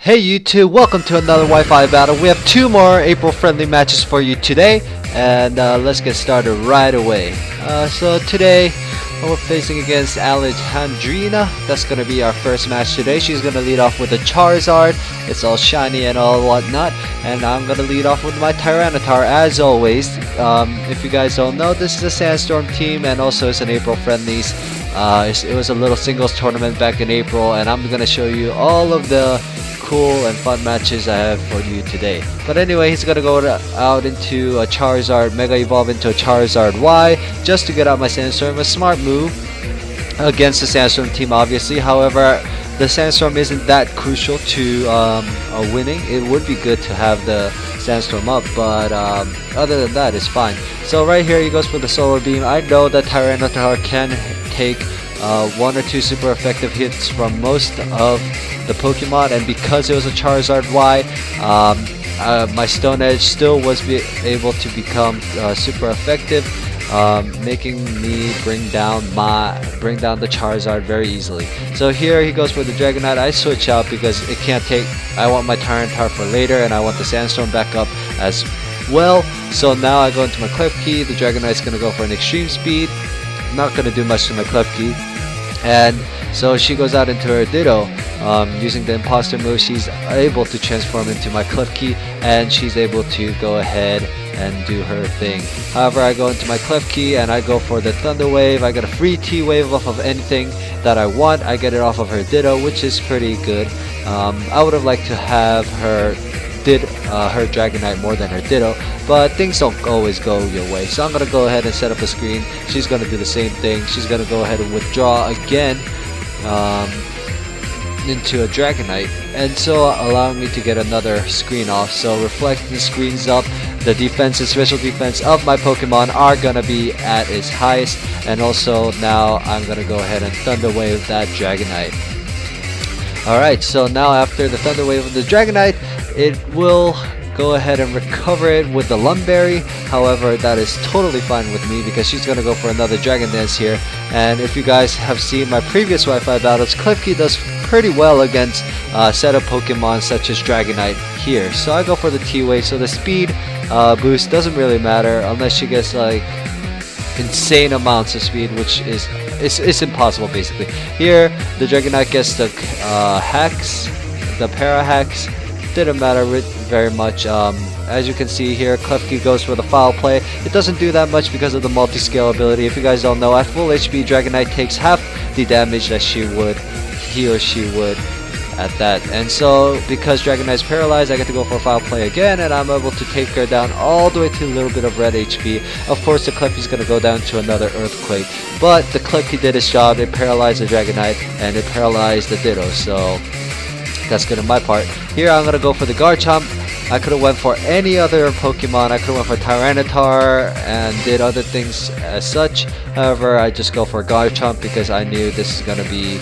Hey YouTube, welcome to another Wi-Fi battle. We have two more April friendly matches for you today, and let's get started right away. So today we're facing against Alejandrina. That's gonna be our first match today. She's gonna lead off with a Charizard. It's all shiny and all whatnot, and I'm gonna lead off with my Tyranitar as always. If you guys don't know, this is a Sandstorm team, and also it's an April friendlies. It was a little singles tournament back in April, and I'm gonna show you all of the cool and fun matches I have for you today. But anyway, he's gonna go out into a Charizard, Mega Evolve into a Charizard Y just to get out my Sandstorm. A smart move against the Sandstorm team, obviously. However, the Sandstorm isn't that crucial to a winning. It would be good to have the Sandstorm up, but other than that, it's fine. So right here, he goes for the Solar Beam. I know that Tyranitar can take one or two super effective hits from most of the Pokemon, and because it was a Charizard Y, my Stone Edge still was able to become super effective, making me bring down the Charizard very easily. So here he goes for the Dragonite. I switch out because it can't take. I want my Tyranitar for later, and I want the Sandstorm back up as well. So now I go into my Klefki. The Dragonite's gonna go for an Extreme Speed. Not gonna do much to my Klefki, and so she goes out into her Ditto. Using the Imposter move, she's able to transform into my Klefki, and she's able to go ahead and do her thing. However, I go into my Klefki and I go for the Thunder Wave. I get a free T-Wave off of anything that I want. I get it off of her Ditto, which is pretty good. I would have liked to have her Dragonite more than her Ditto, but things don't always go your way. So I'm gonna go ahead and set up a screen. She's gonna do the same thing. She's gonna go ahead and withdraw again into a Dragonite, and so allowing me to get another screen off. So reflecting the screens up, the defense and special defense of my Pokemon are gonna be at its highest, and also now I'm gonna go ahead and Thunder Wave that Dragonite. Alright, so now after the Thunder Wave of the Dragonite, it will go ahead and recover it with the Lumberry. However, that is totally fine with me because she's gonna go for another Dragon Dance here. And if you guys have seen my previous Wi-Fi battles, Klefki does pretty well against set of Pokemon such as Dragonite here. So I go for the T-Wave. So the speed boost doesn't really matter unless she gets like insane amounts of speed, which is it's impossible basically. Here the Dragonite gets the hacks, the para hacks. Didn't matter very much. As you can see here, Klefki goes for the Foul Play. It doesn't do that much because of the multi-scale ability. If you guys don't know, at full HP, Dragonite takes half the damage that he or she would at that. And so because Dragonite's paralyzed, I get to go for Foul Play again, and I'm able to take her down all the way to a little bit of red HP. Of course, the Klefki's gonna go down to another Earthquake, but the Klefki did its job. It paralyzed the Dragonite and it paralyzed the Ditto, so that's good on my part. Here I'm gonna go for the Garchomp. I could have went for any other Pokemon. I could have went for Tyranitar and did other things as such. However, I just go for Garchomp because I knew this is gonna be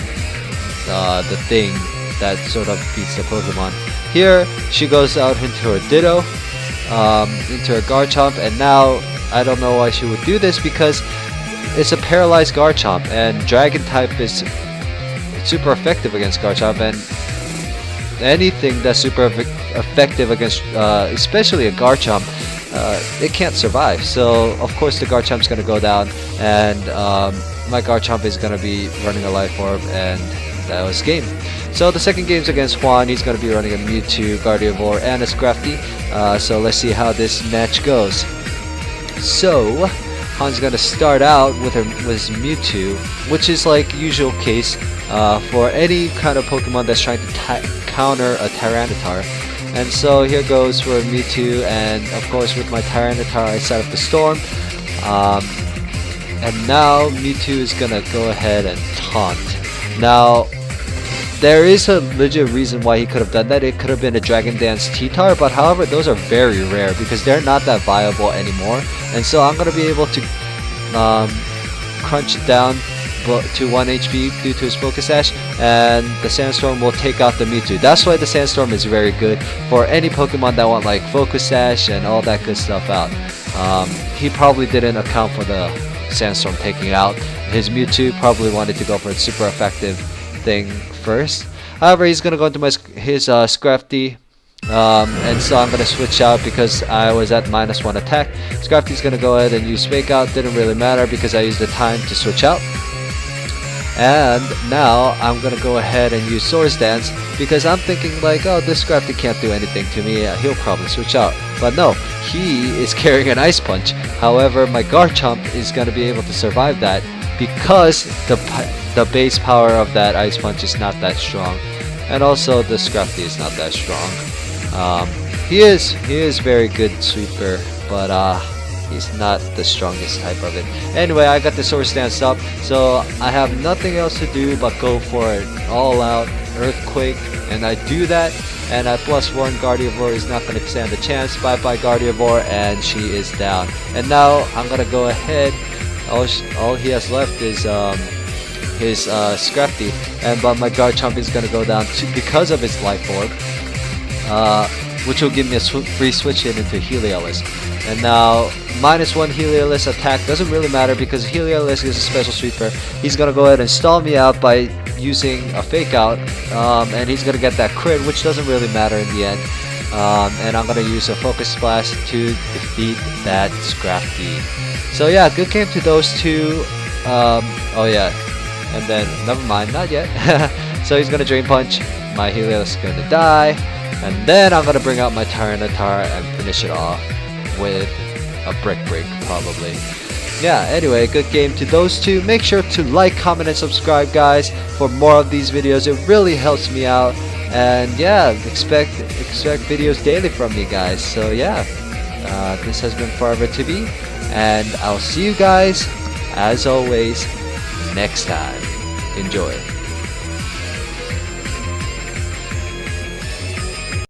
the thing that sort of beats the Pokemon. Here she goes out into her Ditto, into her Garchomp, and now I don't know why she would do this because it's a paralyzed Garchomp, and Dragon type is super effective against Garchomp, and anything that's super effective against especially a Garchomp, it can't survive. So of course the Garchomp's gonna go down, and my Garchomp is gonna be running a Life Orb, and that was game. So the second game's against Juan. He's gonna be running a Mewtwo, Gardevoir, and a Scrafty. So let's see how this match goes. So Juan's gonna start out with his Mewtwo, which is like usual case for any kind of Pokemon that's trying to counter a Tyranitar. And so here goes for Mewtwo, and of course with my Tyranitar I set up the Storm, and now Mewtwo is gonna go ahead and taunt. Now there is a legit reason why he could have done that. It could have been a Dragon Dance T-Tar, but however those are very rare because they're not that viable anymore, and so I'm gonna be able to crunch it down to 1 HP due to his Focus Sash, and the Sandstorm will take out the Mewtwo. That's why the Sandstorm is very good for any Pokemon that want like Focus Sash and all that good stuff out. He probably didn't account for the Sandstorm taking out his Mewtwo, probably wanted to go for its super effective thing first. However, he's gonna go into his Scrafty. And so I'm gonna switch out because I was at -1 attack. Scrafty's gonna go ahead and use fake out. Didn't really matter because I used the time to switch out. And now I'm gonna go ahead and use Swords Dance because I'm thinking like, oh, this Scrafty can't do anything to me. He'll probably switch out. But no, he is carrying an Ice Punch. However, my Garchomp is gonna be able to survive that because the base power of that Ice Punch is not that strong, and also the Scrafty is not that strong. He is very good sweeper, but he's not the strongest type of it. Anyway, I got the Swords Dance up, so I have nothing else to do but go for an all-out Earthquake, and I do that. And at +1, Gardevoir is not going to stand a chance. Bye-bye Gardevoir, and she is down. And now I'm gonna go ahead. All he has left is his Scrafty, but my Garchomp is gonna go down because of his Life Orb. Which will give me a free switch in into Heliolisk. And now -1 Heliolisk attack doesn't really matter because Heliolisk is a special sweeper. He's gonna go ahead and stall me out by using a fake out, and he's gonna get that crit, which doesn't really matter in the end. And I'm gonna use a Focus Splash to defeat that Scrafty. So yeah, good game to those two. Oh yeah, and then never mind, not yet. So he's gonna Drain Punch. My Heliolisk is gonna die. And then I'm gonna bring out my Tyranitar and finish it off with a Brick Break, probably. Yeah, anyway, good game to those two. Make sure to like, comment, and subscribe, guys, for more of these videos. It really helps me out. And yeah, expect videos daily from me, guys. So yeah, this has been Forever to Be, and I'll see you guys, as always, next time. Enjoy.